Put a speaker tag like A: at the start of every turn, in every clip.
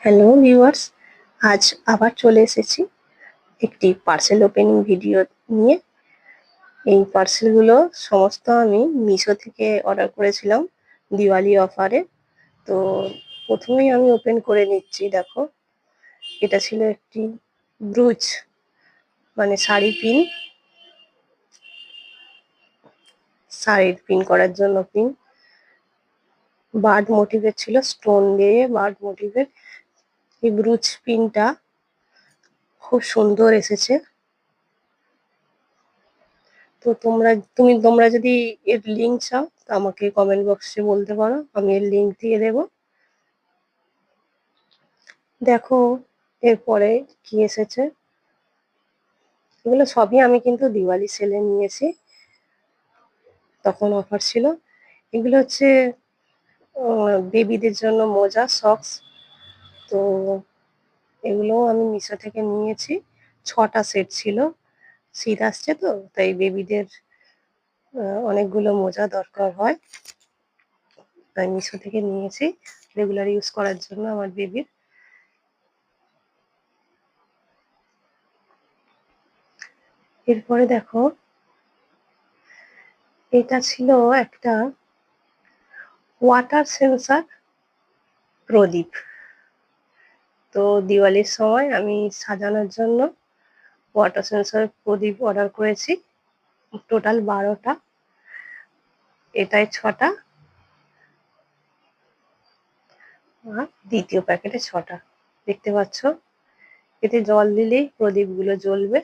A: Hello viewers, আজ আবার চলে এসেছি একটি পার্সেল ওপেনিং ভিডিও নিয়ে। এই পার্সেলগুলো সমস্ত আমি মিশো থেকে অর্ডার করেছিলাম দিওয়ালি অফারে। তো প্রথমেই আমি ওপেন করে নিচ্ছি। দেখো, এটা ছিল একটি ব্রুচ, মানে শাড়ির পিন করার জন্য পিন। বার্ড মোটিভের ছিল, স্টোন দিয়ে বার্ড মোটিভের। এই ব্রুচ পিনটা খুব সুন্দর এসেছে। তো তোমরা যদি এর লিঙ্ক চাও তো আমাকে কমেন্ট বক্সে বলতে পারো, আমি এর লিঙ্ক দিয়ে দেব। দেখো এরপরে কি এসেছে। এগুলো সবই আমি কিন্তু দিওয়ালি সেলে নিয়েছি, তখন অফার ছিল। এগুলো হচ্ছে বেবিদের জন্য মোজা, সক্স। তো এগুলো আমি মিশো থেকে নিয়েছি। 6টা সেট ছিল। শীত আসছে তো, তাই বেবিদের অনেকগুলো মোজা দরকার হয়, তাই মিশো থেকে নিয়েছি রেগুলার ইউজ করার জন্য আমার বেবির। এরপরে দেখো, এটা ছিল একটা ওয়াটার সেন্সার প্রদীপ। তো দিওয়ালির সময় আমি সাজানোর জন্য ওয়াটার সেন্সার প্রদীপ অর্ডার করেছি। টোটাল 12টা, এটায় 6টা আর দ্বিতীয় প্যাকেটে 6টা। দেখতে পাচ্ছ, এতে জল দিলেই প্রদীপগুলো জ্বলবে।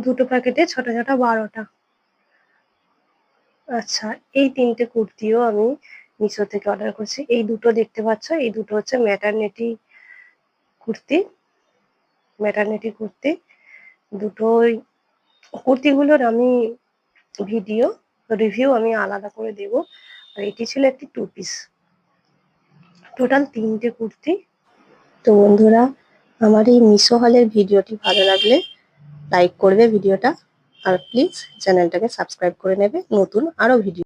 A: দুটো প্যাকেটে 6টা 6টা 12টা। আচ্ছা, এই 3টে কুর্তিও আমি মিশো থেকে অর্ডার করছি। এই দুটো দেখতে পাচ্ছ, এই দুটো হচ্ছে কুর্তি ম্যাটারনিটি কুর্তি। দুটোই কুর্তিগুলোর আমি রিভিউ আমি আলাদা করে দেব। আর এটি ছিল একটি 2 পিস। টোটাল 3টে কুর্তি। তো বন্ধুরা, আমার এই মিশো হলের ভিডিওটি ভালো লাগলে লাইক করবে ভিডিওটা, আর প্লিজ চ্যানেলটাকে সাবস্ক্রাইব করে নেবে নতুন আরো ভিডিও